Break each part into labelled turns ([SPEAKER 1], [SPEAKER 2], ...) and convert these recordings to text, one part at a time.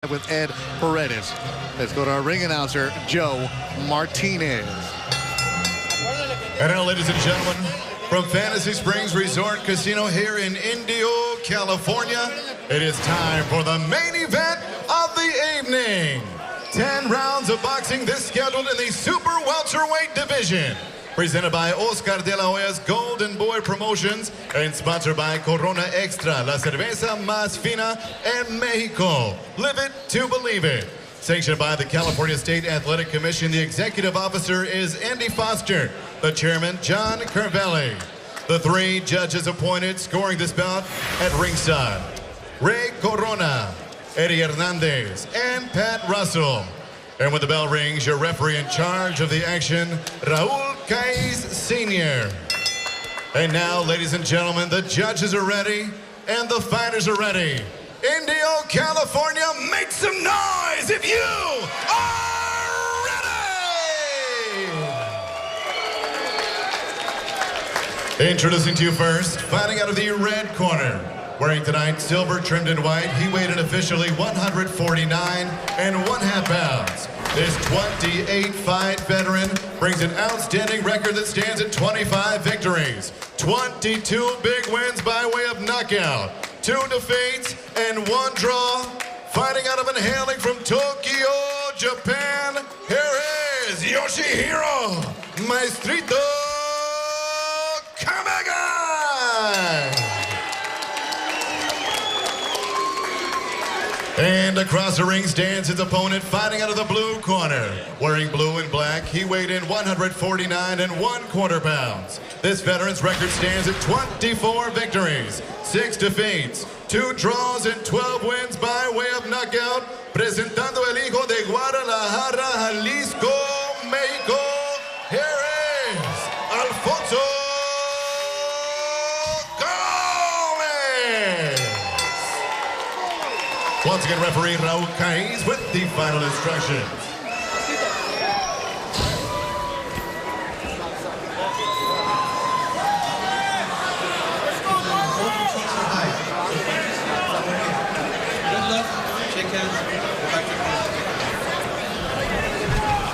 [SPEAKER 1] with Ed Paredes. Let's go to our ring announcer, Joe Martinez.
[SPEAKER 2] And now, ladies and gentlemen, from Fantasy Springs Resort Casino here in Indio, California, it is time for the main event of the evening. 10 rounds of boxing, this scheduled in the super welterweight division. Presented by Oscar de la Hoya's Golden Boy Promotions and sponsored by Corona Extra, la cerveza más fina en Mexico. Live it to believe it. Sanctioned by the California State Athletic Commission, the executive officer is Andy Foster, the chairman, John Carvelli. The three judges appointed scoring this bout at ringside: Ray Corona, Eddie Hernandez, and Pat Russell. And when the bell rings, your referee in charge of the action, Raul Caiz Sr. And now, ladies and gentlemen, the judges are ready and the fighters are ready. Indio, California, make some noise if you are ready! Introducing to you first, fighting out of the red corner. Wearing tonight silver trimmed in white, he weighed in officially 149.5 pounds. This 28-fight veteran brings an outstanding record that stands at 25 victories, 22 big wins by way of knockout, 2 defeats, and 1 draw. Fighting out of and hailing from Tokyo, Japan, here is Yoshihiro Maestrito Kamegai! And across the ring stands his opponent, fighting out of the blue corner. Wearing blue and black, he weighed in 149.25 pounds. This veteran's record stands at 24 victories, 6 defeats, 2 draws, and 12 wins by way of knockout. Presentando el hijo de Guadalajara, Jalisco, Mexico, here is Alfonso. Once again, referee Raul Caiz with the final instructions.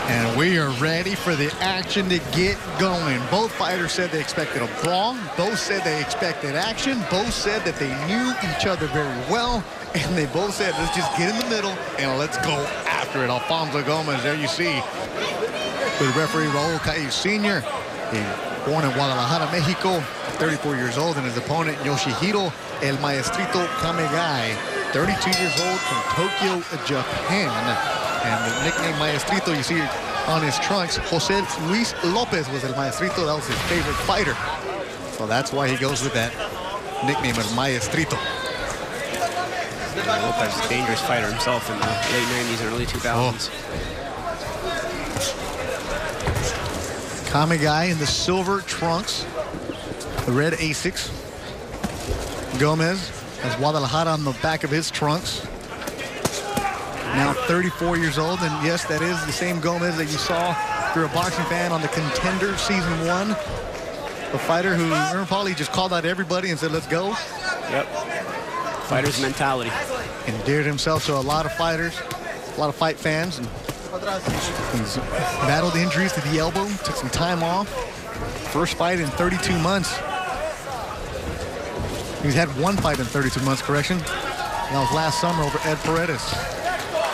[SPEAKER 1] And we are ready for the action to get going. Both fighters said they expected a brawl. Both said they expected action. Both said that they knew each other very well. And they both said, let's just get in the middle and let's go after it. Alfonso Gomez, there you see, with referee Raul Caiz Sr. He's born in Guadalajara, Mexico, 34 years old, and his opponent, Yoshihiro El Maestrito Kamegai, 32 years old, from Tokyo, Japan. And the nickname Maestrito you see on his trunks, Jose Luis Lopez was El Maestrito. That was his favorite fighter. So that's why he goes with that nickname of Maestrito.
[SPEAKER 3] Lopez, a dangerous fighter himself in the late 90s and early 2000s.
[SPEAKER 1] Kamegai in the silver trunks, the red Asics. Gomez has Guadalajara on the back of his trunks. Now 34 years old, and yes, that is the same Gomez that you saw if you're a boxing fan on the Contender Season 1. A fighter who probably just called out everybody and said, let's go.
[SPEAKER 3] Yep. Fighter's mentality.
[SPEAKER 1] Endeared himself to a lot of fighters, a lot of fight fans. And he's battled injuries to the elbow, took some time off. First fight in 32 months. He's had 1 fight in 32 months, correction. That was last summer over Ed Paredes.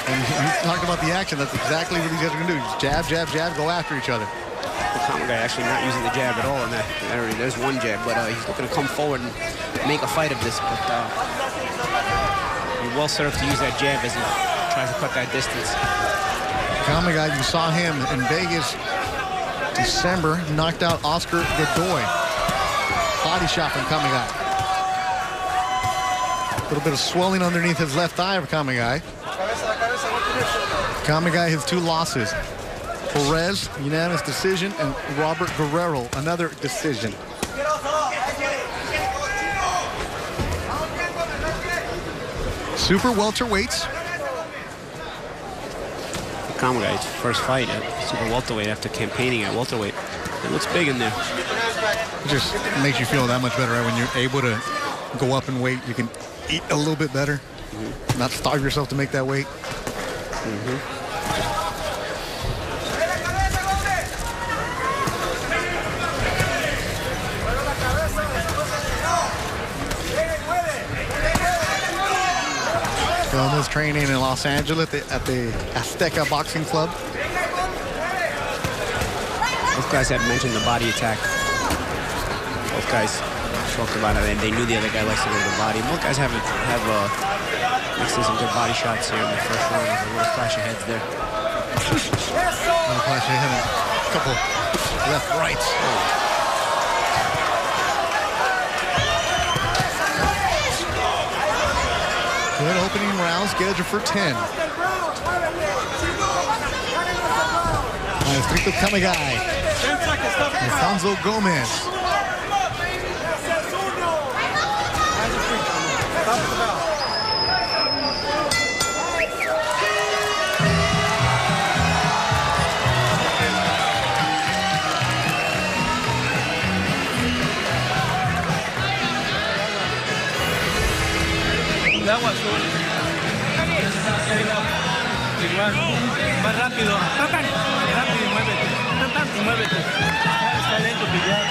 [SPEAKER 1] And he talked about the action. That's exactly what these guys are going to do. Just jab, jab, jab, go after each other.
[SPEAKER 3] Kamegai actually not using the jab at all in that area. There's 1 jab, but he's looking to come forward and make a fight of this. But he's well set up to use that jab as he tries to cut that distance.
[SPEAKER 1] Kamegai, you saw him in Vegas December, knocked out Oscar Godoy. Body shot from Kamegai. A little bit of swelling underneath his left eye of Kamegai. Kamegai has 2 losses. Perez, unanimous decision, and Robert Guerrero, another decision. Super welterweights.
[SPEAKER 3] Kamegai's first fight at super welterweight after campaigning at welterweight. It looks big in there.
[SPEAKER 1] It just makes you feel that much better, right? When you're able to go up in weight, you can eat a little bit better. Not starve yourself to make that weight. Gomez training in Los Angeles at the Azteca Boxing Club.
[SPEAKER 3] Both guys had mentioned the body attack. Both guys talked about it, and they knew the other guy likes to go to the body. Both guys have mixed in some good body shots here in the first round. There's a little flash of heads there.
[SPEAKER 1] Little flash of head, a couple left, rights. Good opening round scheduled for 10. Estricto Kamegai. Alfonso Gomez.
[SPEAKER 4] Igual, más rápido, rápido y muévete, y muévete. Está lento pillar.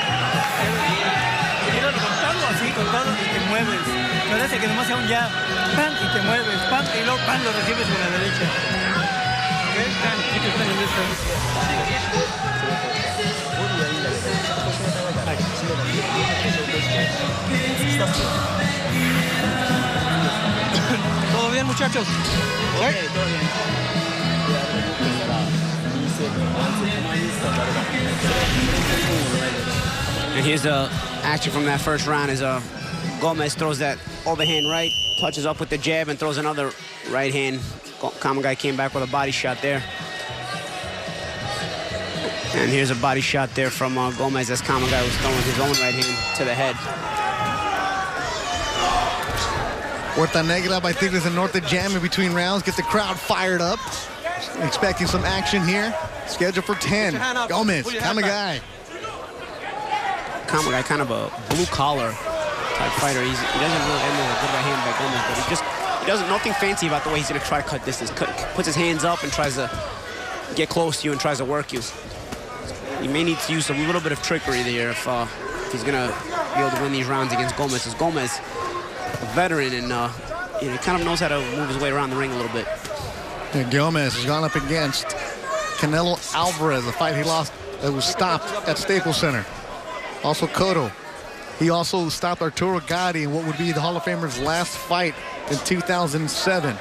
[SPEAKER 4] Quiero contarlo así, con todo y te mueves. Parece que nomás sea un jab, pan y te mueves, pan y luego pan lo recibes con la derecha. ¿Ok? Pan, y que están ¿Todo bien, muchachos?
[SPEAKER 3] Okay, todo bien. And here's the action from that first round as Gomez throws that overhand right, touches up with the jab and throws another right hand. Kamegai came back with a body shot there. And here's a body shot there from Gomez as Kamegai was throwing his own right hand to the head.
[SPEAKER 1] Puerta Negra by Tigres del Norte jam in between rounds. Get the crowd fired up. Expecting some action here. Scheduled for 10. Gomez, Kamegai.
[SPEAKER 3] Kamegai, kind of a blue-collar type fighter. He doesn't really end with a good right hand by Gomez, but he doesn't nothing fancy about the way he's going to try to cut distance. Puts his hands up and tries to get close to you and tries to work you. He may need to use a little bit of trickery there if he's going to be able to win these rounds against Gomez. Because Gomez, a veteran, and he kind of knows how to move his way around the ring a little bit.
[SPEAKER 1] And Gomez has gone up against Canelo Alvarez, a fight he lost that was stopped at Staples Center. Also Cotto. He also stopped Arturo Gatti in what would be the Hall of Famer's last fight in 2007.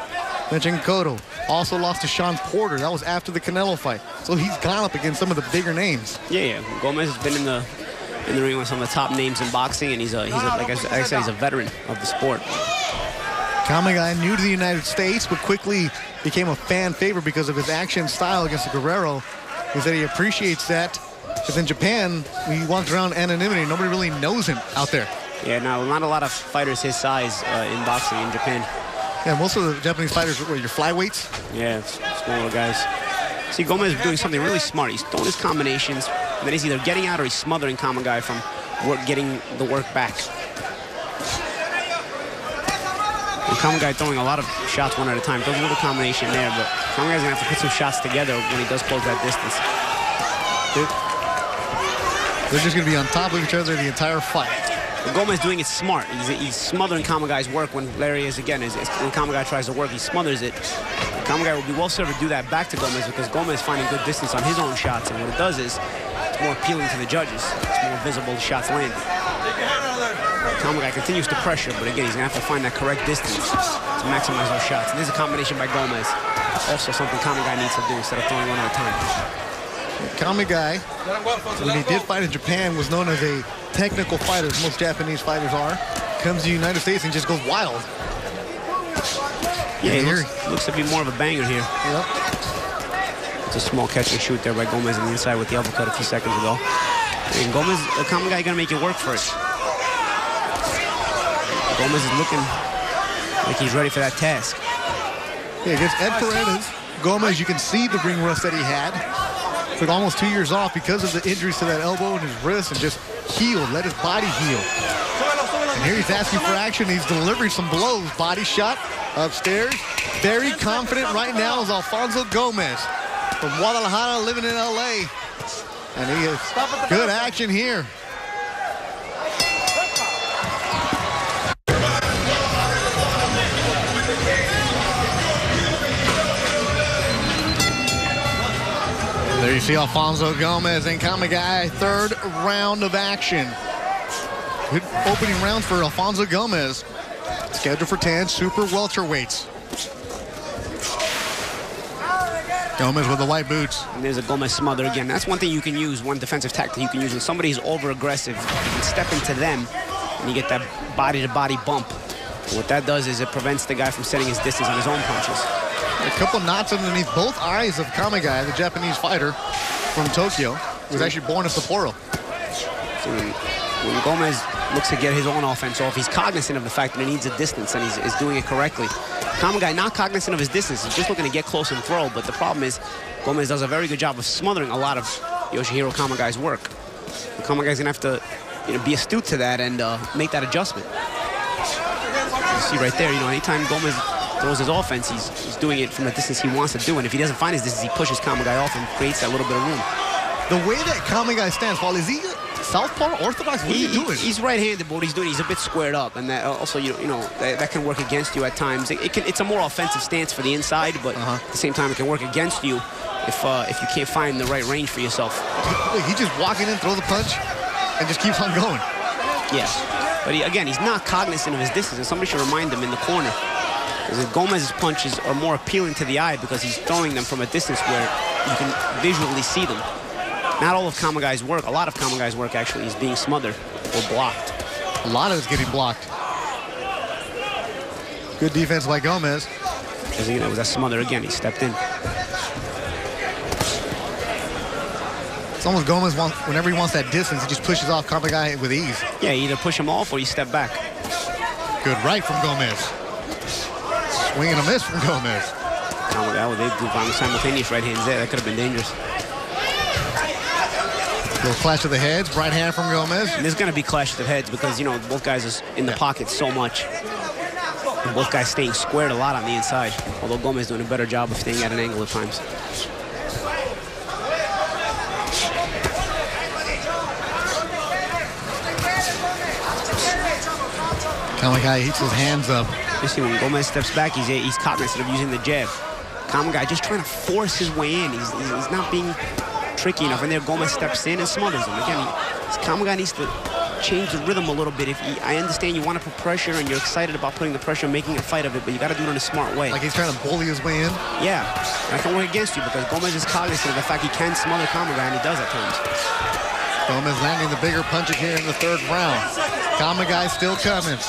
[SPEAKER 1] Mentioned Cotto. Also lost to Sean Porter. That was after the Canelo fight. So he's gone up against some of the bigger names.
[SPEAKER 3] Yeah. Gomez has been in the ring with some of the top names in boxing, and he's like I said, he's a veteran of the sport.
[SPEAKER 1] Kamegai, new to the United States, but quickly became a fan favorite because of his action style against the Guerrero. He said he appreciates that, because in Japan, he walks around anonymity. Nobody really knows him out there.
[SPEAKER 3] Yeah, no, not a lot of fighters his size in boxing in Japan.
[SPEAKER 1] Yeah, most of the Japanese fighters are your flyweights.
[SPEAKER 3] Yeah, smaller guys. See, Gomez is doing something really smart. He's throwing his combinations, and then he's either getting out or he's smothering Kamegai from getting the work back. And Kamegai throwing a lot of shots one at a time. Throws a little combination there, but Kamegai's going to have to put some shots together when he does close that distance.
[SPEAKER 1] They're just going to be on top of each other the entire fight.
[SPEAKER 3] But Gomez doing it smart. He's smothering Kamegai's work when Larry is, again, when Kamegai tries to work, he smothers it. Kamegai will be well served to do that back to Gomez because Gomez is finding good distance on his own shots, and what it does is it's more appealing to the judges. It's more visible the shots landed. Kamegai continues to pressure, but again, he's going to have to find that correct distance to maximize those shots. And there's a combination by Gomez. Also something Kamegai needs to do instead of throwing one at a time.
[SPEAKER 1] Kamegai, when he did fight in Japan, was known as a technical fighter, as most Japanese fighters are. Comes to the United States and just goes wild.
[SPEAKER 3] Yeah, he looks to be more of a banger here.
[SPEAKER 1] Yep.
[SPEAKER 3] It's a small catch and shoot there by Gomez on the inside with the uppercut a few seconds ago. And Kamegai gonna make it work for it. Gomez is looking like he's ready for that task.
[SPEAKER 1] Yeah, against Ed Paredes, Gomez, you can see the ring rust that he had. Took almost 2 years off because of the injuries to that elbow and his wrist, and just healed, let his body heal. And here he's asking for action. He's delivering some blows. Body shot, Upstairs, very confident right now is Alfonso Gomez from Guadalajara, living in LA. And he has good action here. There you see Alfonso Gomez and Kamegai, third round of action. Good opening round for Alfonso Gomez. Scheduled for 10 super welterweights. Gomez with the white boots.
[SPEAKER 3] And there's a Gomez smother again. That's one thing you can use, one defensive tactic you can use. When somebody's over-aggressive, you can step into them, and you get that body-to-body bump. And what that does is it prevents the guy from setting his distance on his own punches.
[SPEAKER 1] A couple knots underneath both eyes of Kamegai, the Japanese fighter from Tokyo, who was actually born in Sapporo.
[SPEAKER 3] So when Gomez looks to get his own offense off, he's cognizant of the fact that he needs a distance, and he's doing it correctly. Kamegai not cognizant of his distance. He's just looking to get close and throw, but the problem is Gomez does a very good job of smothering a lot of Yoshihiro Kamegai's work. And Kamegai's going to have to be astute to that and make that adjustment. You see right there, anytime Gomez throws his offense, he's doing it from the distance he wants to do, and if he doesn't find his distance, he pushes Kamegai off and creates that little bit of room.
[SPEAKER 1] The way that Kamegai stands, Paul, is he southpaw, orthodox? What is he doing? He's
[SPEAKER 3] right-handed, but what he's doing, he's a bit squared up, and that also, that can work against you at times. It's a more offensive stance for the inside, but at the same time, it can work against you if you can't find the right range for yourself.
[SPEAKER 1] He just walking in, throws a punch, and just keeps on going.
[SPEAKER 3] Yes, but he's not cognizant of his distance, and somebody should remind him in the corner. Because Gomez's punches are more appealing to the eye because he's throwing them from a distance where you can visually see them. Not all of Kamegai's work, a lot of Kamegai's work actually is being smothered or blocked.
[SPEAKER 1] A lot of it's getting blocked. Good defense by Gomez.
[SPEAKER 3] As it was a smother again, he stepped in.
[SPEAKER 1] It's almost Gomez, whenever he wants that distance, he just pushes off Kamegai with ease.
[SPEAKER 3] Yeah, you either push him off or you step back.
[SPEAKER 1] Good right from Gomez. Swing and a miss from Gomez.
[SPEAKER 3] Kamegai, they do simultaneous right hands there. That could have been dangerous.
[SPEAKER 1] Little clash of the heads, right hand from Gomez.
[SPEAKER 3] And there's going to be clashes of heads because, both guys are in the pocket so much. And both guys staying squared a lot on the inside, although Gomez doing a better job of staying at an angle at times.
[SPEAKER 1] Kamegai heats his hands up.
[SPEAKER 3] You see, when Gomez steps back, he's cognizant of using the jab. Kamegai just trying to force his way in. He's not being tricky enough, and there Gomez steps in and smothers him. Again, Kamegai needs to change the rhythm a little bit. I understand you want to put pressure and you're excited about putting the pressure, making a fight of it, but you got to do it in a smart way.
[SPEAKER 1] Like he's trying to bully his way in?
[SPEAKER 3] Yeah, and that can work against you because Gomez is cognizant of the fact he can smother Kamegai, and he does at times.
[SPEAKER 1] Gomez landing the bigger punches here in the third round. Kamegai still coming.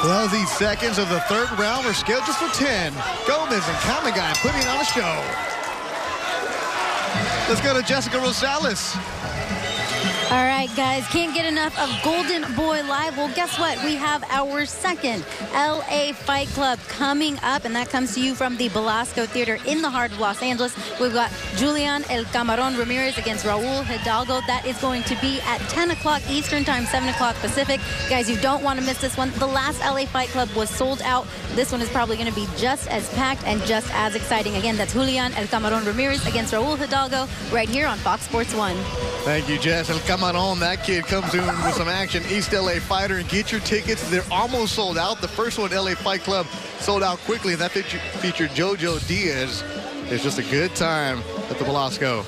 [SPEAKER 1] Well, these seconds of the third round are scheduled for 10. Gomez and Kamegai putting on a show. Let's go to Jessica Rosales.
[SPEAKER 5] All right, guys, can't get enough of Golden Boy Live. Well, guess what? We have our second LA Fight Club coming up, and that comes to you from the Belasco Theater in the heart of Los Angeles. We've got Julian El Camarón Ramirez against Raul Hidalgo. That is going to be at 10 o'clock Eastern Time, 7 o'clock Pacific. Guys, you don't want to miss this one. The last LA Fight Club was sold out. This one is probably going to be just as packed and just as exciting. Again, that's Julian El Camarón Ramirez against Raul Hidalgo right here on Fox Sports 1.
[SPEAKER 1] Thank you, Jess. El Camarón, that kid comes in with some action. East LA Fighter, and get your tickets. They're almost sold out. The first one, LA Fight Club, sold out quickly, and that featured Jojo Diaz. It's just a good time at the Belasco.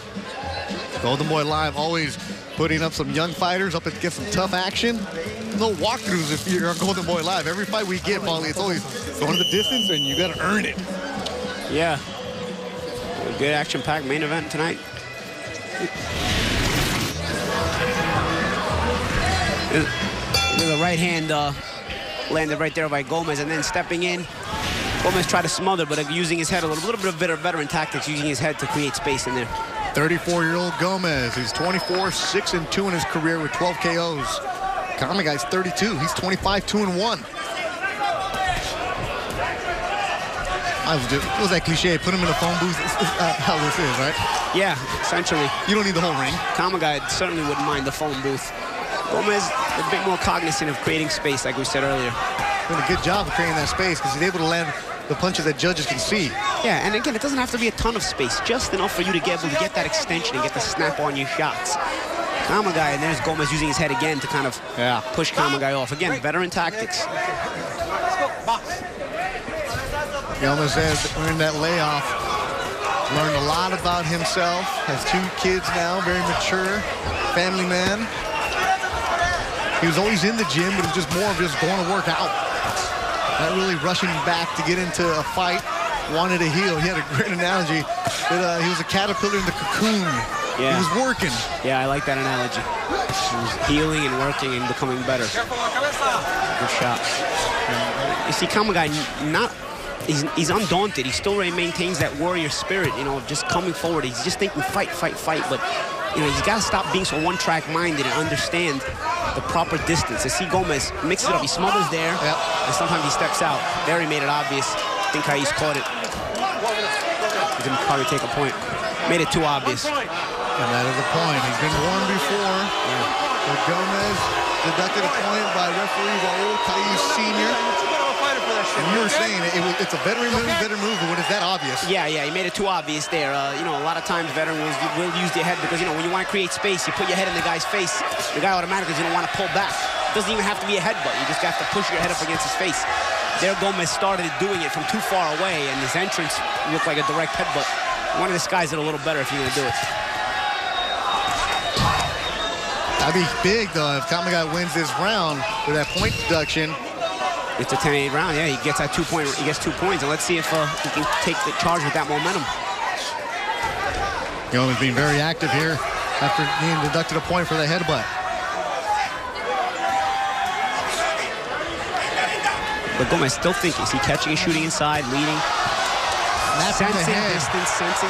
[SPEAKER 1] Golden Boy Live always putting up some young fighters up against some tough action. No walkthroughs if you're on Golden Boy Live. Every fight we get, Paulie, it's always going the distance, and you got to earn it.
[SPEAKER 3] Yeah. A good action-packed main event tonight. The right hand landed right there by Gomez, and then stepping in. Gomez tried to smother, but using his head a little bit of veteran tactics, using his head to create space in there.
[SPEAKER 1] 34-year-old Gomez. He's 24, 6-2 in his career with 12 KOs. Kamegai's 32. He's 25, 2-1. What was that cliche? Put him in a phone booth. How this is, right?
[SPEAKER 3] Yeah, essentially.
[SPEAKER 1] You don't need the whole ring.
[SPEAKER 3] Kamegai certainly wouldn't mind the phone booth. Gomez a bit more cognizant of creating space, like we said earlier.
[SPEAKER 1] doing a good job of creating that space because he's able to land the punches that judges can see.
[SPEAKER 3] Yeah, and again, it doesn't have to be a ton of space, just enough for you to get able to get that extension and get the snap on your shots. Kamegai, and there's Gomez using his head again to kind of push Kamegai off. Again, veteran tactics.
[SPEAKER 1] Gomez has earned that layoff. Learned a lot about himself. Has 2 kids now, very mature, family man. He was always in the gym, but it was just more of just going to work out. Not really rushing back to get into a fight. Wanted to heal. He had a great analogy that he was a caterpillar in the cocoon. Yeah. He was working.
[SPEAKER 3] Yeah, I like that analogy. He was healing and working and becoming better. Good shot. You see, Kamegai he's undaunted. He still maintains that warrior spirit, you know, just coming forward. He's just thinking fight, fight, fight. But, you know, he's got to stop being so one-track minded and understand the proper distance. I see Gomez mixes it up. He smothers there, and sometimes he steps out. There he made it obvious. I think Kais caught it. He didn't probably take a point. Made it too obvious.
[SPEAKER 1] And that is a point. He's been warned before. But Gomez deducted a point by referee Raul Kais Sr. And you were saying it's a veteran move, but when is that obvious?
[SPEAKER 3] Yeah, he made it too obvious there. You know, a lot of times veterans will use their head because, you know, when you want to create space, you put your head in the guy's face. The guy automatically doesn't want to pull back. It doesn't even have to be a headbutt. You just have to push your head up against his face. There Gomez started doing it from too far away, and his entrance looked like a direct headbutt. Want to disguise it a little better if you're going to do it.
[SPEAKER 1] That'd be big, though, if Kamegai wins this round with that point deduction.
[SPEAKER 3] It's a 10-8 round. Yeah, he gets that 2 point. He gets 2 points, and let's see if he can take the charge with that momentum.
[SPEAKER 1] Gomez being very active here after being deducted a point for the headbutt.
[SPEAKER 3] But Gomez still thinking. Is he catching and shooting inside, leading? Sensing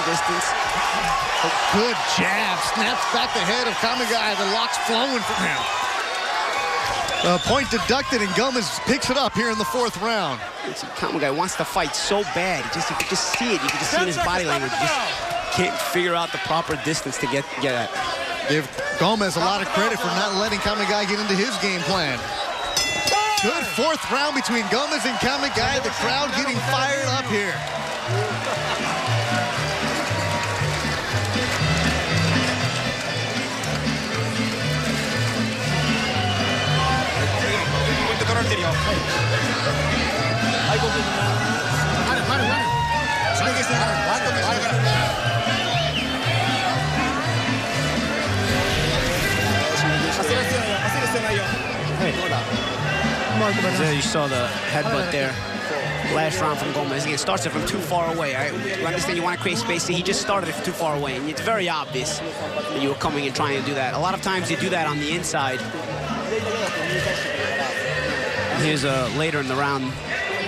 [SPEAKER 3] distance.
[SPEAKER 1] A good jab. Snaps back the head of Kamegai. The lock's flowing from him. Point deducted, and Gomez picks it up here in the 4th round.
[SPEAKER 3] Kamegai wants to fight so bad. You can just see it. You can just see in his body language. He just can't figure out the proper distance to get at.
[SPEAKER 1] Give Gomez a lot of credit for not letting Kamegai get into his game plan. Good 4th round between Gomez and Kamegai. The crowd getting fired up here.
[SPEAKER 3] There you saw the headbutt there. Last round from Gomez. Again, starts it from too far away. You understand you want to create space. He just started it from too far away, and it's very obvious that you were coming and trying to do that. A lot of times you do that on the inside. Here's later in the round,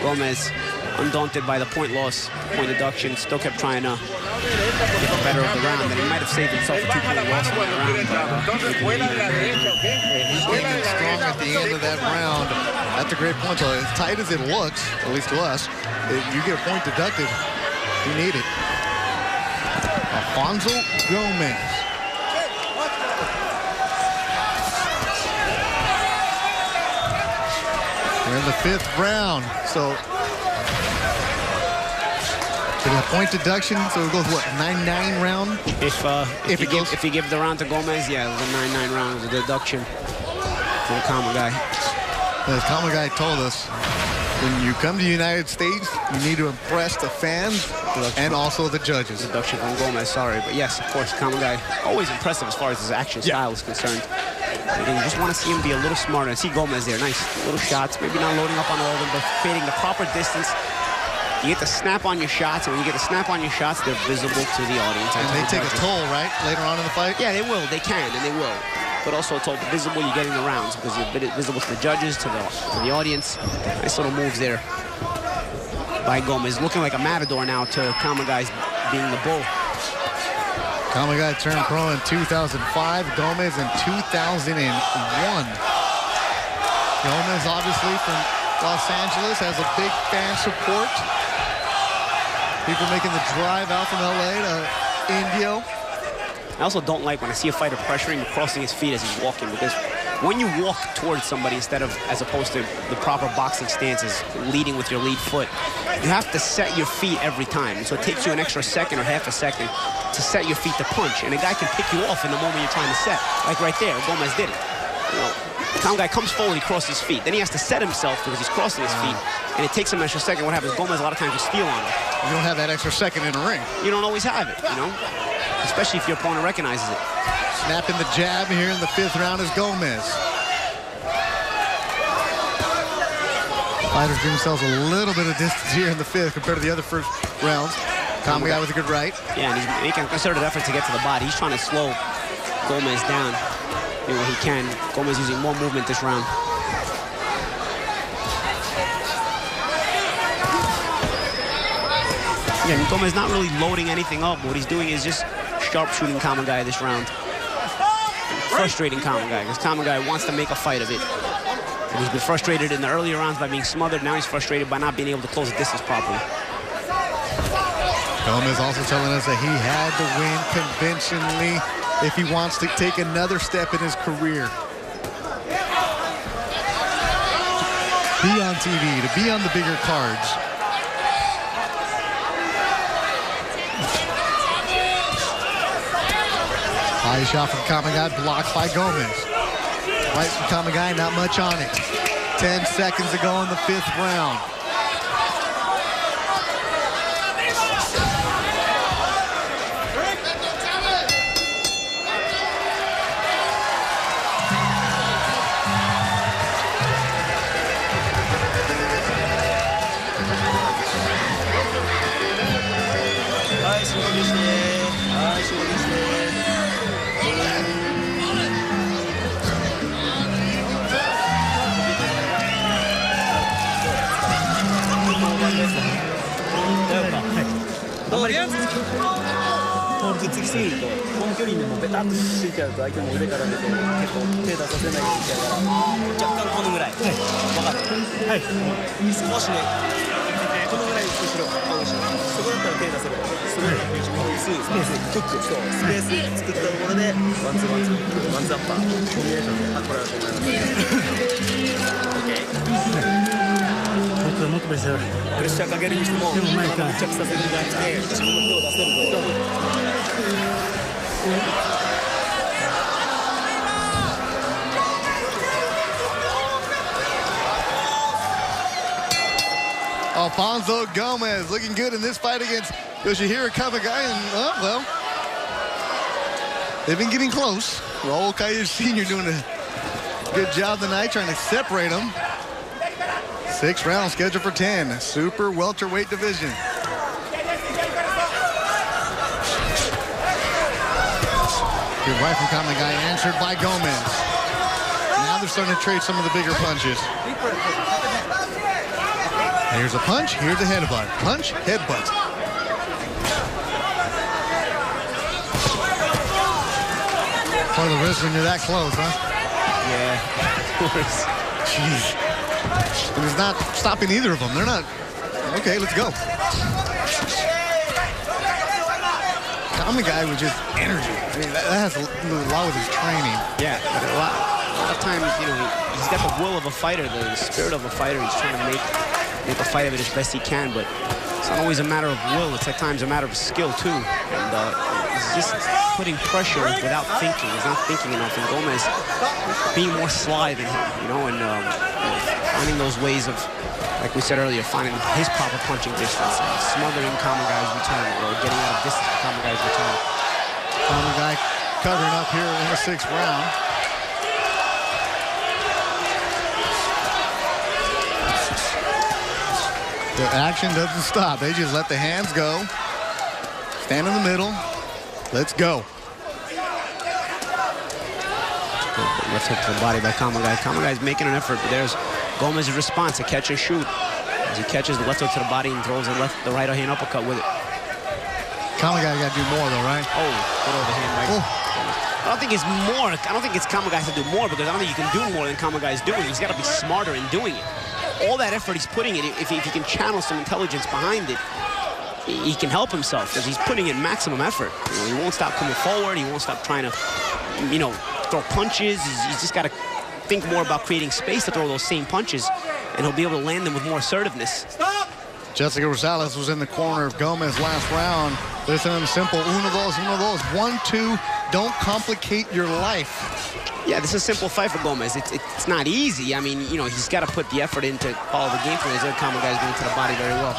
[SPEAKER 3] Gomez, undaunted by the point loss, point deduction, still kept trying to get the better of the round, and he might have saved himself a 2-point loss in the round.
[SPEAKER 1] He came in strong at the end of that round. That's a great point. So as tight as it looks, at least to us, if you get a point deducted, you need it. Alfonso Gomez. We're in the 5th round, so a point deduction, so it goes what, 9-9 round?
[SPEAKER 3] If you give the round to Gomez, yeah, it was a 9-9 round. It was a deduction from Kamegai.
[SPEAKER 1] As Kamegai told us, when you come to the United States, you need to impress the fans and also the judges.
[SPEAKER 3] Deduction from Gomez, sorry, but yes, of course, Kamegai always impressive as far as his action style is concerned. Again, you just want to see him be a little smarter. And see Gomez there, nice little shots, maybe not loading up on all of them, but creating the proper distance. You get to snap on your shots, and when you get to snap on your shots, they're visible to the audience.
[SPEAKER 1] And they take a toll, right, later on in the fight?
[SPEAKER 3] Yeah, they will. They can, and they will. But also a toll visible you're getting the rounds because you're visible to the judges, to the audience. Nice little moves there by Gomez. Looking like a matador now to Kamegai's being the bull.
[SPEAKER 1] Kamegai turned pro in 2005, Gomez in 2001. Gomez, obviously, from Los Angeles, has a big fan support. People making the drive out from LA to Indio.
[SPEAKER 3] I also don't like when I see a fighter pressuring and crossing his feet as he's walking because when you walk towards somebody instead of, as opposed to the proper boxing stances, leading with your lead foot, you have to set your feet every time. So it takes you an extra second or half a second to set your feet to punch. And a guy can pick you off in the moment you're trying to set. Like right there, Gomez did it. You know, the Kamegai comes forward, he crosses his feet. Then he has to set himself because he's crossing his feet. And it takes him an extra second. What happens? Gomez a lot of times will steal on him.
[SPEAKER 1] You don't have that extra second in the ring.
[SPEAKER 3] You don't always have it, you know? Especially if your opponent recognizes it.
[SPEAKER 1] Snapping the jab here in the 5th round is Gomez. Fighters give themselves a little bit of distance here in the 5th compared to the other first rounds. Kamegai with a good right.
[SPEAKER 3] Yeah, and he's making a concerted effort to get to the body. He's trying to slow Gomez down when he can. Gomez using more movement this round. Yeah, and Gomez not really loading anything up. What he's doing is just sharpshooting Kamegai this round. Frustrating Kamegai, because Kamegai wants to make a fight of it. And he's been frustrated in the earlier rounds by being smothered. Now he's frustrated by not being able to close the distance properly.
[SPEAKER 1] Gomez also telling us that he had to win convincingly if he wants to take another step in his career. Be on TV, to be on the bigger cards. High shot from Kamegai, blocked by Gomez. Right from Kamegai, not much on it. 10 seconds to go in the 5th round. Alfonso Gomez looking good in this fight against Yoshihiro Kamegai, and well, they've been getting close. Raul Kayesh Sr. doing a good job tonight trying to separate them. 6 rounds scheduled for 10. Super welterweight division. Good right from Kamegai, answered by Gomez. Now they're starting to trade some of the bigger punches. Here's a punch, here's a headbutt. Punch, headbutt. For the wrist when you're that close, huh?
[SPEAKER 3] Yeah, of course.
[SPEAKER 1] Jeez. And it's not stopping either of them. They're not. Okay, let's go. Kamegai with just energy. I mean, that has a lot with his training.
[SPEAKER 3] Yeah, but a lot of times, you know, he's got the will of a fighter, the spirit of a fighter. He's trying to make a fight of it as best he can, but it's not always a matter of will. It's at times a matter of skill, too. And he's just putting pressure without thinking. He's not thinking enough. And Gomez being more sly than him, you know, and finding those ways of, like we said earlier, finding his proper punching distance, smothering Kamegai's return, or getting out of distance for Kamegai's return.
[SPEAKER 1] Kamegai covering up here in the 6th round. The action doesn't stop. They just let the hands go. Stand in the middle. Let's go.
[SPEAKER 3] Left hook to the body by Kamegai. Kamegai's making an effort, but there's Gomez's response, a catch and shoot. As he catches the left hook to the body and throws the right hand uppercut with it.
[SPEAKER 1] Kamegai got to do more, though, right?
[SPEAKER 3] Oh, good overhand right. Oh. I don't think it's more. I don't think it's Kamegai to do more, because I don't think you can do more than Kamegai's doing. He's got to be smarter in doing it. All that effort he's putting in, if he can channel some intelligence behind it, he can help himself, because he's putting in maximum effort. You know, he won't stop coming forward. He won't stop trying to, you know, throw punches. He's just got to think more about creating space to throw those same punches, and he'll be able to land them with more assertiveness.
[SPEAKER 1] Jessica Rosales was in the corner of Gomez last round. Listen to him, simple. Uno, dos, 1, 2. Don't complicate your life.
[SPEAKER 3] Yeah, this is a simple fight for Gomez. It's not easy. I mean, you know, he's got to put the effort in to follow the game plan. His other Kamegai's going to the body very well.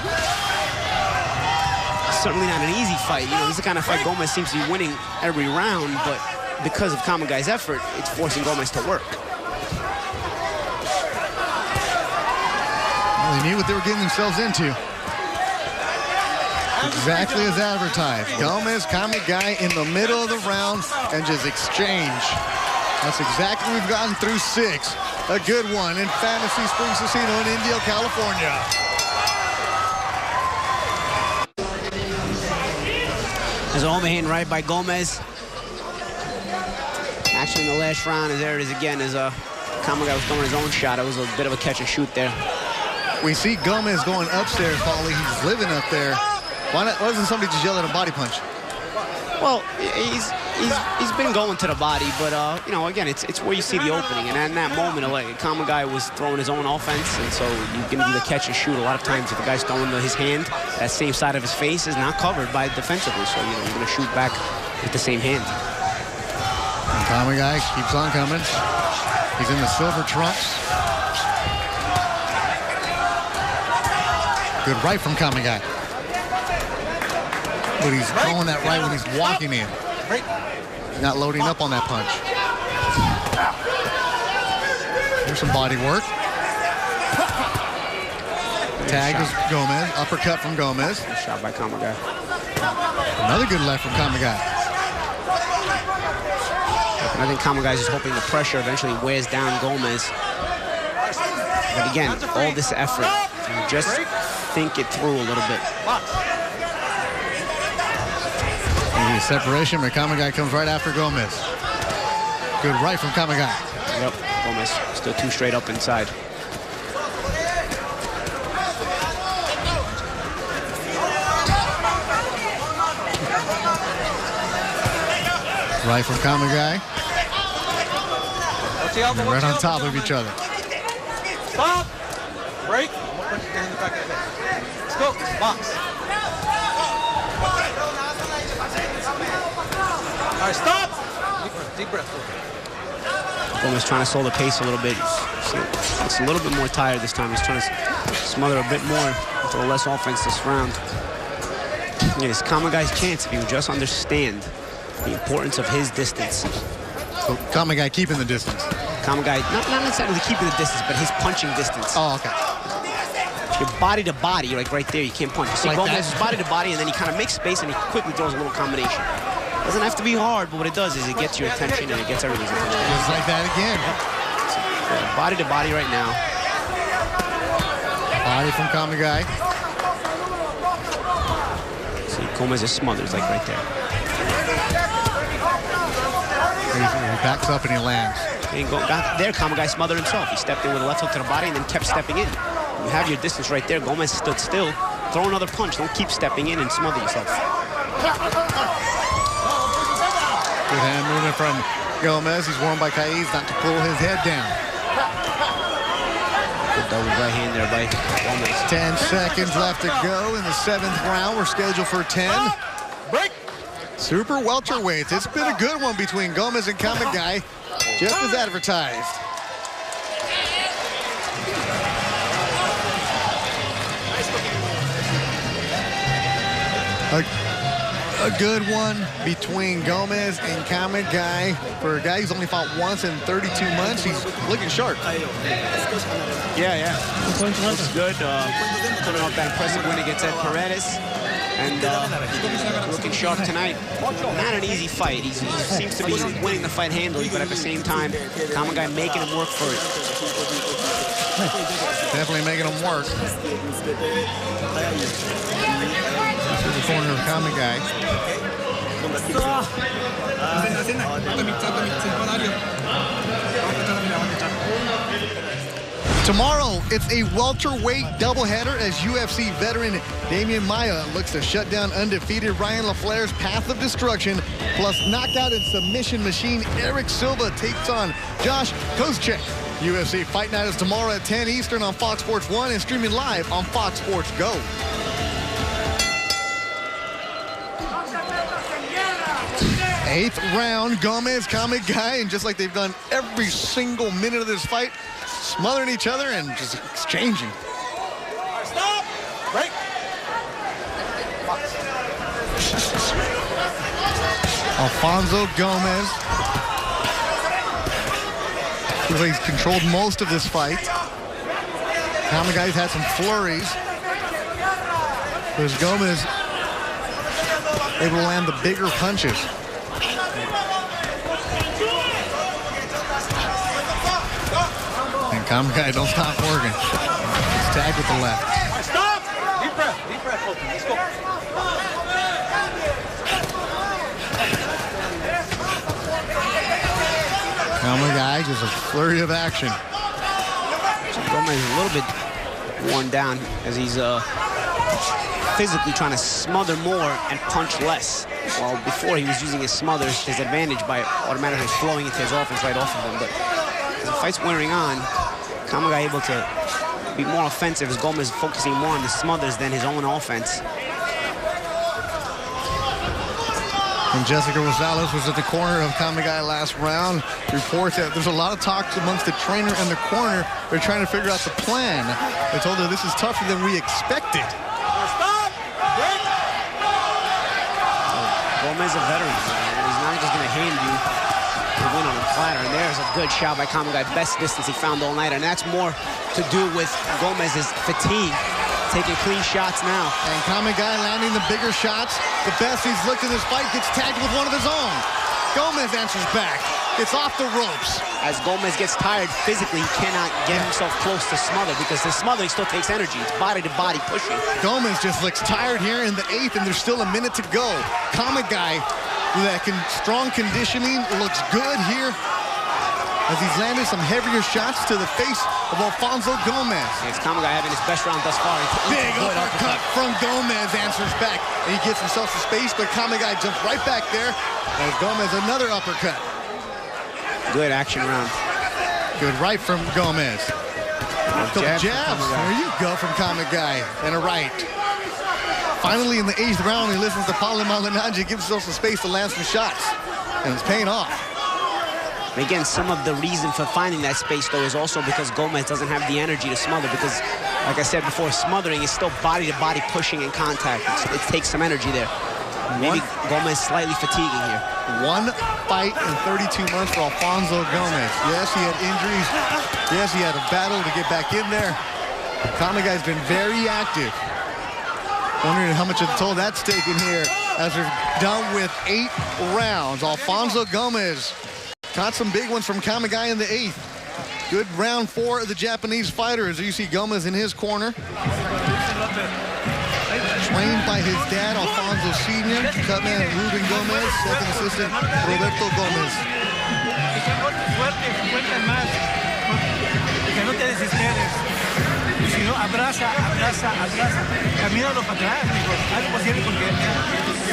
[SPEAKER 3] Certainly not an easy fight. You know, this is the kind of fight Gomez seems to be winning every round, but because of Kamegai's effort, it's forcing Gomez to work.
[SPEAKER 1] Well, they knew what they were getting themselves into. Exactly as advertised. Gomez, Kamegai in the middle of the round and just exchange. That's exactly what we've gotten through 6. A good one in Fantasy Springs Casino in Indio, California.
[SPEAKER 3] There's an overhand right by Gomez. Actually, in the last round, as there it is again, as Kamegai was throwing his own shot. It was a bit of a catch and shoot there.
[SPEAKER 1] We see Gomez going upstairs, Paulie. He's living up there. Why doesn't somebody just yell at a body punch?
[SPEAKER 3] Well, he's been going to the body, but you know, again, it's where you see the opening, and in that moment, like Kamegai was throwing his own offense, and so you're going to do the catch and shoot. A lot of times, if the guy's throwing his hand, that same side of his face is not covered by defensively, so you know you're going to shoot back with the same hand.
[SPEAKER 1] And Kamegai keeps on coming. He's in the silver trunks. Good right from Kamegai. But he's throwing that right when he's walking in. Not loading up on that punch. Here's some body work. Tag is Gomez. Uppercut from Gomez.
[SPEAKER 3] Good shot by Kamegai.
[SPEAKER 1] Another good left from Kamegai.
[SPEAKER 3] And I think Kamegai's just hoping the pressure eventually wears down Gomez. But again, all this effort, just think it through a little bit.
[SPEAKER 1] Separation, but Kamegai comes right after Gomez. Good right from Kamegai.
[SPEAKER 3] Yep, Gomez still 2 straight up inside.
[SPEAKER 1] Right from Kamegai. And right on top of each other.
[SPEAKER 4] Stop! Break. Let's go. Box. All right, stop! Deep breath.
[SPEAKER 3] Gomez trying to slow the pace a little bit. It's a little bit more tired this time. He's trying to smother a bit more, throw less offense this round. Yeah, it's Kamegai's chance if he would just understand the importance of his distance.
[SPEAKER 1] So Kamegai keeping the distance.
[SPEAKER 3] Kamegai, not necessarily keeping the distance, but his punching distance.
[SPEAKER 1] Oh, okay.
[SPEAKER 3] Your body to body, like right there, you can't punch. You see
[SPEAKER 1] like
[SPEAKER 3] Gomez is body to body, and then he kind of makes space and he quickly throws a little combination. Doesn't have to be hard, but what it does is it gets your attention and it gets everybody's attention.
[SPEAKER 1] Just like that again.
[SPEAKER 3] So, body to body right now.
[SPEAKER 1] Body from Kamegai.
[SPEAKER 3] See, Gomez is smothered, like right there.
[SPEAKER 1] He backs up and he lands.
[SPEAKER 3] And got there, Kamegai smothered himself. He stepped in with a left hook to the body and then kept stepping in. You have your distance right there. Gomez stood still. Throw another punch. Don't keep stepping in and smother yourself.
[SPEAKER 1] Good hand movement from Gomez. He's warned by Caiz not to pull his head down.
[SPEAKER 3] Good double right hand there by Gomez.
[SPEAKER 1] 10 seconds left to go in the 7th round. We're scheduled for 10.
[SPEAKER 4] Break.
[SPEAKER 1] Super welterweights. It's been a good one between Gomez and Kamegai, just as advertised. A good one between Gomez and Kamegai. For a guy who's only fought once in 32 months, he's looking sharp.
[SPEAKER 3] Yeah. Looks good. Coming off that impressive win against Ed Paredes. And looking sharp tonight. Not an easy fight. He seems to be winning the fight handily, but at the same time, Kamegai making him work for it.
[SPEAKER 1] Definitely making him work. To the corner of Kamegai. Tomorrow, it's a welterweight doubleheader as UFC veteran Damian Maia looks to shut down undefeated Ryan LaFlair's path of destruction. Plus, knockout and submission machine Eric Silva takes on Josh Koscheck. UFC Fight Night is tomorrow at 10 Eastern on Fox Sports 1 and streaming live on Fox Sports Go. Eighth round, Gomez, Kamegai, and just like they've done every single minute of this fight, smothering each other and just exchanging.
[SPEAKER 6] Stop! Break!
[SPEAKER 1] Alfonso Gomez. Looks like he's controlled most of this fight. Kamegai's had some flurries. There's Gomez able to land the bigger punches. And Kamegai don't stop working. He's tagged with the left.
[SPEAKER 6] Stop! Deep breath. Deep breath, Kobe. Let's go.
[SPEAKER 1] Kamegai just a flurry of action.
[SPEAKER 3] Gomez is a little bit worn down as he's physically trying to smother more and punch less. While before he was using his smothers, his advantage by automatically flowing into his offense right off of him. But as the fight's wearing on, Kamegai able to be more offensive as Gomez focusing more on the smothers than his own offense.
[SPEAKER 1] And Jessica Rosales was at the corner of Kamegai last round. Reports that there's a lot of talks amongst the trainer and the corner. They're trying to figure out the plan. They told her this is tougher than we expected.
[SPEAKER 6] Stop! Break!
[SPEAKER 3] Gomez a veteran. He's not just going to hand you the win on a platter. And there's a good shot by Kamegai. Best distance he found all night. And that's more to do with Gomez's fatigue. Taking clean shots now.
[SPEAKER 1] And Kamegai landing the bigger shots. The best he's looked in this fight, gets tagged with one of his own. Gomez answers back. It's off the ropes.
[SPEAKER 3] As Gomez gets tired physically, he cannot get himself close to smother because the smothering still takes energy. It's body-to-body pushing.
[SPEAKER 1] Gomez just looks tired here in the 8th, and there's still a minute to go. Kamegai, with that strong conditioning, looks good here as he's landed some heavier shots to the face of Alfonso Gomez.
[SPEAKER 3] It's Kamegai having his best round thus far.
[SPEAKER 1] Big uppercut from Gomez, answers back, and he gets himself some space, but Kamegai jumps right back there as Gomez another uppercut.
[SPEAKER 3] Good action round.
[SPEAKER 1] Good right from Gomez. Couple jabs. There you go from Kamegai, and a right. Finally, in the 8th round, he listens to Paulo Malignaggi, gives himself some space to land some shots, and it's paying off.
[SPEAKER 3] Again, some of the reason for finding that space, though, is also because Gomez doesn't have the energy to smother because, like I said before, smothering is still body-to-body pushing and contact. It takes some energy there. Maybe Gomez slightly fatiguing here.
[SPEAKER 1] One fight in 32 months for Alfonso Gomez. Yes, he had injuries. Yes, he had a battle to get back in there. Kamegai's been very active. Wondering how much of the toll that's taken here as we're done with 8 rounds. Alfonso Gomez caught some big ones from Kamegai in the 8th. Good round 4 of the Japanese fighter as you see Gomez in his corner. Trained by his dad, Alfonso Sr., cutman Ruben Gomez, second assistant Roberto Gomez.
[SPEAKER 4] Abraza, camínalo para atrás, digo, haz lo posible porque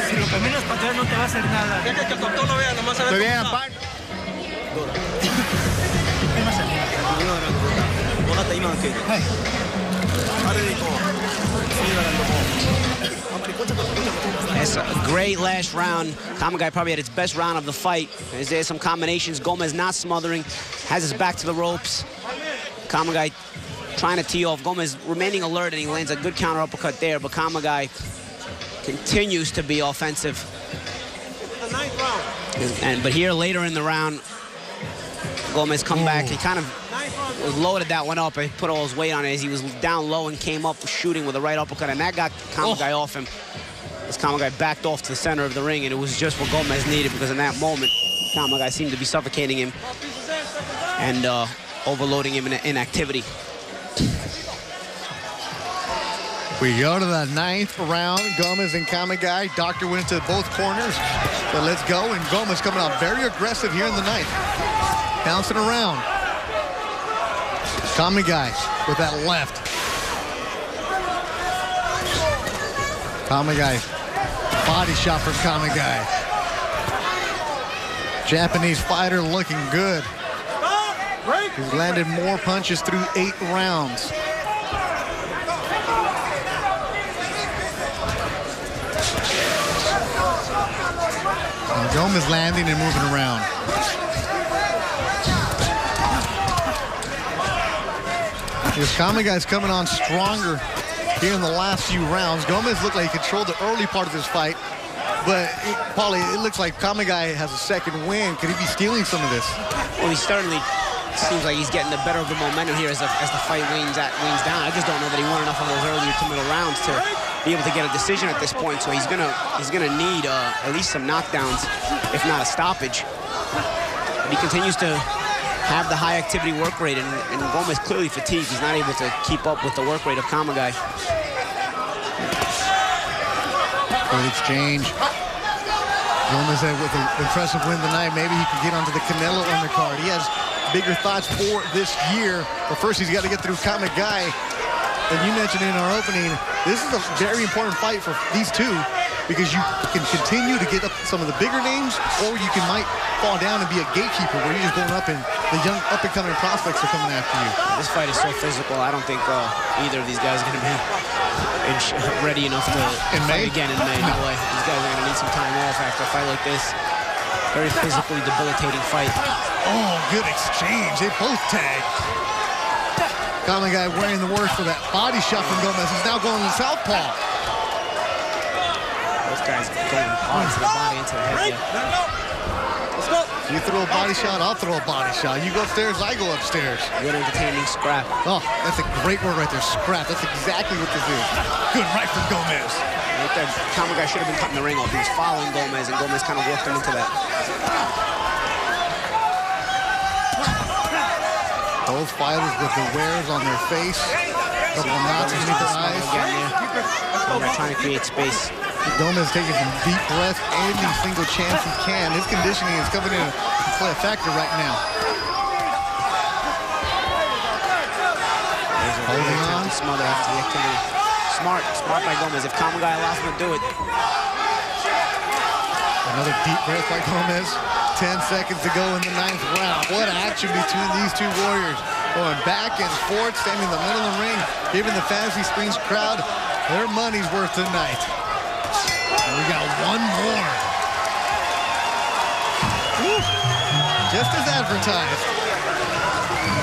[SPEAKER 4] si lo caminas para atrás no te va a hacer nada. Deja que el doctor lo vea, nomás a ver.
[SPEAKER 1] Muy bien,
[SPEAKER 3] It's a great last round. Kamegai probably had its best round of the fight. There's some combinations. Gomez not smothering, has his back to the ropes. Kamegai trying to tee off. Gomez remaining alert, and he lands a good counter uppercut there, but Kamegai continues to be offensive. But here later in the round, Gomez come back. He kind of loaded that one up and put all his weight on it as he was down low and came up shooting with a right uppercut, and that got Kamegai off him. As Kamegai backed off to the center of the ring, and it was just what Gomez needed because in that moment, Kamegai seemed to be suffocating him and overloading him in inactivity.
[SPEAKER 1] We go to the 9th round. Gomez and Kamegai. Doctor went into both corners. So let's go. And Gomez coming out very aggressive here in the 9th. Bouncing around. Kamegai with that left. Kamegai, body shot from Kamegai. Japanese fighter looking good. He's landed more punches through 8 rounds. And Gomez landing and moving around. Because Kamegai's coming on stronger here in the last few rounds. Gomez looked like he controlled the early part of this fight, but Paulie, it looks like Kamegai has a second win. Could he be stealing some of this?
[SPEAKER 3] Well, he certainly seems like he's getting the better of the momentum here as the fight wanes down. I just don't know that he won enough of those earlier to middle rounds to be able to get a decision at this point. So he's gonna need at least some knockdowns, if not a stoppage. But he continues to have the high activity work rate, and Gomez clearly fatigued. He's not able to keep up with the work rate of Kamegai.
[SPEAKER 1] Good exchange. Gomez with an impressive win tonight. Maybe he could get onto the Canelo undercard. He has bigger thoughts for this year, but first he's got to get through Kamegai. And you mentioned in our opening, this is a very important fight for these two, because you can continue to get up some of the bigger names, or you might fall down and be a gatekeeper where you're just going up and the young up-and-coming prospects are coming after you.
[SPEAKER 3] This fight is so physical. I don't think either of these guys are going to be ready enough to fight again in May. No way. These guys are going to need some time off after a fight like this. Very physically debilitating fight.
[SPEAKER 1] Oh, good exchange. They both tagged. Kamegai wearing the worst for that body shot from Gomez. He's now going to southpaw.
[SPEAKER 3] Those guys going hard to the body, into the head.
[SPEAKER 6] Let's go.
[SPEAKER 1] You throw a body shot, I'll throw a body shot. You go upstairs, I go upstairs.
[SPEAKER 3] Good entertaining scrap.
[SPEAKER 1] Oh, that's a great word right there, scrap. That's exactly what this is. Good right from Gomez.
[SPEAKER 3] Right there, Kamegai should have been cutting the ring off. He was following Gomez, and Gomez kind of worked him into that.
[SPEAKER 1] Both fighters with the wears on their face. Couple of knots beneath their eyes.
[SPEAKER 3] They're trying to create space.
[SPEAKER 1] Gomez taking some deep breaths any single chance he can. His conditioning is coming in to play a factor right now. Holding on.
[SPEAKER 3] Smother after the activity. Smart by Gomez. If Kamegai allows him to do it.
[SPEAKER 1] Another deep breath by Gomez. 10 seconds to go in the 9th round. What action between these two warriors. Going back and forth, standing in the middle of the ring, giving the Fantasy Springs crowd their money's worth tonight. And we got one more. Woo. Just as advertised.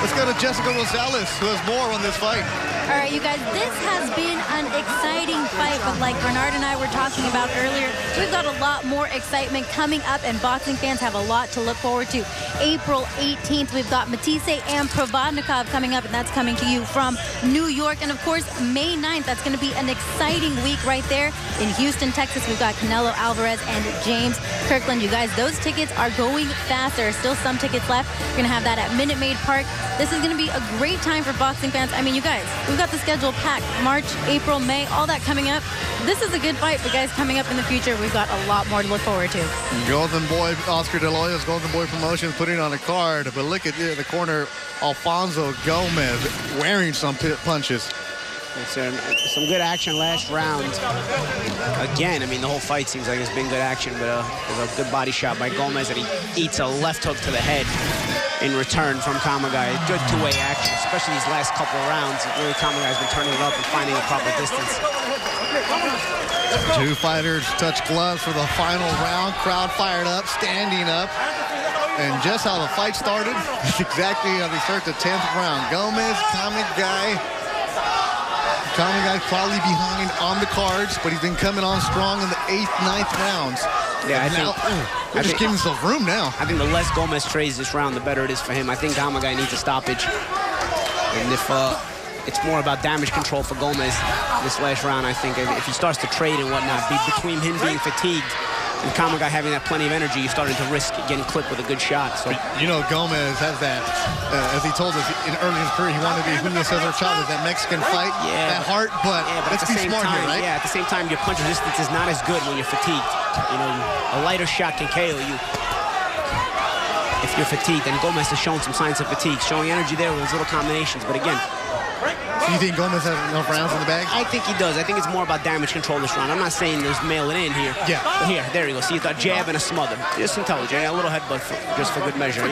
[SPEAKER 1] Let's go to Jessica Rosales, who has more on this fight.
[SPEAKER 5] All right, you guys, this has been an exciting fight, but like Bernard and I were talking about earlier, we've got a lot more excitement coming up, and boxing fans have a lot to look forward to. April 18th, we've got Matisse and Provodnikov coming up, and that's coming to you from New York. And of course, May 9th, that's going to be an exciting week right there. In Houston, Texas, we've got Canelo Alvarez and James Kirkland. You guys, those tickets are going fast. There are still some tickets left. We're going to have that at Minute Maid Park. This is going to be a great time for boxing fans. I mean, you guys, we've got the schedule packed. March, April, May, all that coming up. This is a good fight, but guys, coming up in the future, we've got a lot more to look forward to.
[SPEAKER 1] Golden Boy, Oscar De La Hoya's Golden Boy Promotions putting on a card, but look at the corner, Alfonso Gomez wearing some punches.
[SPEAKER 3] Some good action last round. Again, I mean, the whole fight seems like it's been good action, but there's a good body shot by Gomez, and he eats a left hook to the head in return from Kamegai. Good two-way action, especially these last couple of rounds. Really, Kamegai's been turning it up and finding a proper distance.
[SPEAKER 1] Two fighters touch gloves for the final round. Crowd fired up, standing up. And just how the fight started, is exactly how they start the 10th round. Gomez, Kamegai. Kamegai's probably behind on the cards, but he's been coming on strong in the 8th, 9th rounds.
[SPEAKER 3] Yeah,
[SPEAKER 1] I think giving himself room now.
[SPEAKER 3] I think the less Gomez trades this round, the better it is for him. I think Kamegai needs a stoppage. And if it's more about damage control for Gomez this last round, I think if he starts to trade and whatnot, between him being fatigued and Kamegai having that plenty of energy, you're starting to risk getting clipped with a good shot. So
[SPEAKER 1] you know, Gomez has that, as he told us early in his career, he wanted to be Julio Cesar Chavez, that Mexican fight, that heart, but let's be smart here, right?
[SPEAKER 3] Yeah, at the same time, your punch resistance is not as good when you're fatigued. You know, a lighter shot can KO you. if you're fatigued. And Gomez has shown some signs of fatigue, showing energy there with his little combinations. But again,
[SPEAKER 1] So you think Gomez has enough rounds in the bag?
[SPEAKER 3] I think he does. I think it's more about damage control this round. I'm not saying there's mail it in here.
[SPEAKER 1] Yeah.
[SPEAKER 3] But here, there you go. See, a jab and a smother. Just intelligent. A little headbutt just for good measure. And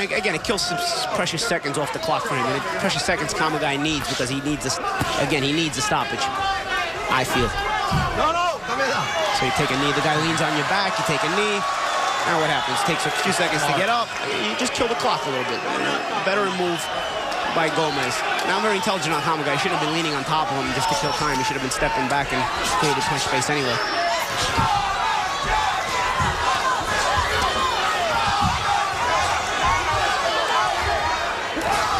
[SPEAKER 3] again, it kills some precious seconds off the clock for him. And precious seconds Kamegai needs because he needs this. Again, he needs a stoppage. I feel. So you take a knee. The guy leans on your back. You take a knee. Now what happens? It takes a few seconds to get up. You just kill the clock a little bit. Better move by Gomez. Now, I'm very intelligent on Kamegai. He shouldn't have been leaning on top of him just to kill time. He should have been stepping back and created punch space anyway.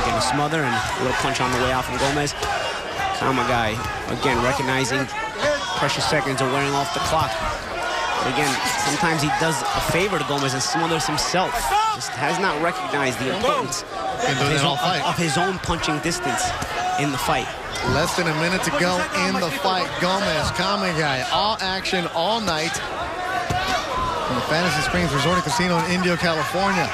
[SPEAKER 3] Again, a smother and a little punch on the way out from Gomez. Kamegai, again, recognizing precious seconds are wearing off the clock. But again, sometimes he does a favor to Gomez and smothers himself. Just has not recognized the importance of his own punching distance in the fight.
[SPEAKER 1] Less than a minute to go in the fight. Gomez, Kamegai, all action all night from the Fantasy Springs Resort and Casino in Indio, California.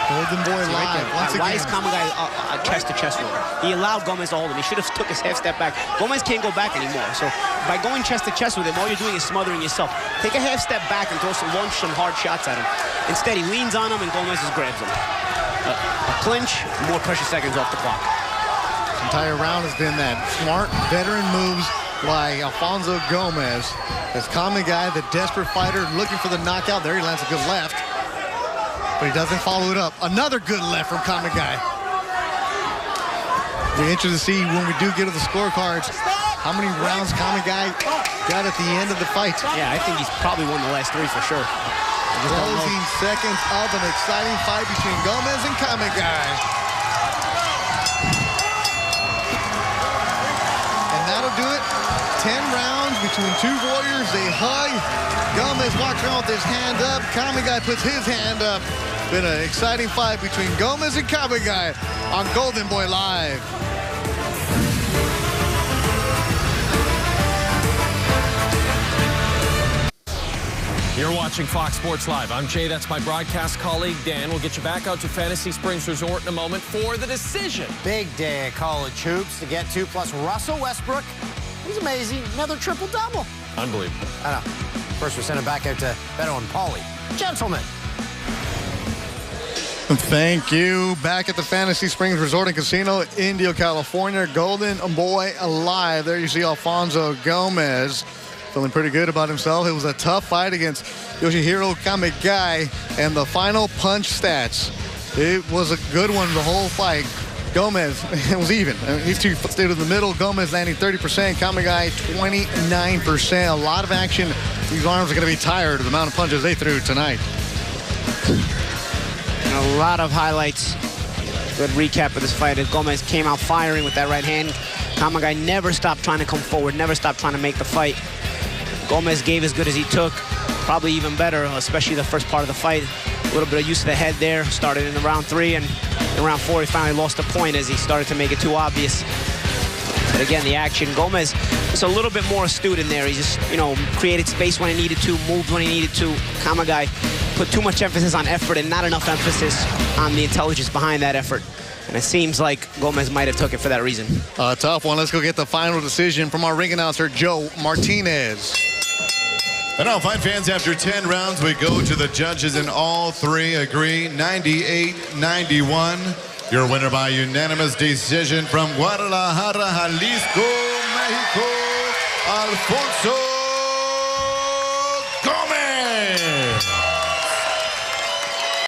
[SPEAKER 1] Golden Boy live once again.
[SPEAKER 3] Why is Kamegai a chest-to-chest roller? He allowed Gomez to hold him. He should have took his half step back. Gomez can't go back anymore. So by going chest-to-chest with him, all you're doing is smothering yourself. Take a half step back and launch some hard shots at him. Instead, he leans on him and Gomez just grabs him. A clinch, more precious seconds off the clock.
[SPEAKER 1] This entire round has been that smart veteran moves by Alfonso Gomez. As Kamegai, the desperate fighter, looking for the knockout. There he lands a good left. But he doesn't follow it up. Another good left from Kamegai. We're interested to see when we do get to the scorecards how many rounds Kamegai got at the end of the fight.
[SPEAKER 3] Yeah, I think he's probably won the last 3 for sure.
[SPEAKER 1] Closing seconds of an exciting fight between Gomez and Kamegai. And that'll do it. 10 rounds between two warriors. They hug. Gomez walks around with his hand up. Kamegai puts his hand up. Been an exciting fight between Gomez and Kamegai on Golden Boy Live.
[SPEAKER 7] You're watching Fox Sports Live. I'm Jay. That's my broadcast colleague, Dan. We'll get you back out to Fantasy Springs Resort in a moment for the decision.
[SPEAKER 8] Big day of college hoops to get to, plus Russell Westbrook. He's amazing. Another triple-double.
[SPEAKER 7] Unbelievable.
[SPEAKER 8] I know. First, we send it back out to Beto and Paulie. Gentlemen.
[SPEAKER 1] Thank you. Back at the Fantasy Springs Resort and Casino, Indio, California. Golden Boy alive. There you see Alfonso Gomez feeling pretty good about himself. It was a tough fight against Yoshihiro Kamegai, and the final punch stats. It was a good one the whole fight. Gomez, it was even. These two stayed in the middle. Gomez landing 30%, Kamegai 29%. A lot of action. These arms are going to be tired of the amount of punches they threw tonight.
[SPEAKER 3] And a lot of highlights. Good recap of this fight as Gomez came out firing with that right hand. Kamegai never stopped trying to come forward, never stopped trying to make the fight. Gomez gave as good as he took, probably even better, especially the first part of the fight. A little bit of use of the head there. Started in round 3, and in round 4 he finally lost a point as he started to make it too obvious. But again, the action, Gomez was a little bit more astute in there. He just, created space when he needed to, moved when he needed to. Kamegai put too much emphasis on effort and not enough emphasis on the intelligence behind that effort. And it seems like Gomez might have took it for that reason.
[SPEAKER 1] A tough one. Let's go get the final decision from our ring announcer, Joe Martinez.
[SPEAKER 2] And now, fight fans, after 10 rounds, we go to the judges, and all 3 agree 98-91. Your winner by unanimous decision from Guadalajara, Jalisco, Mexico, Alfonso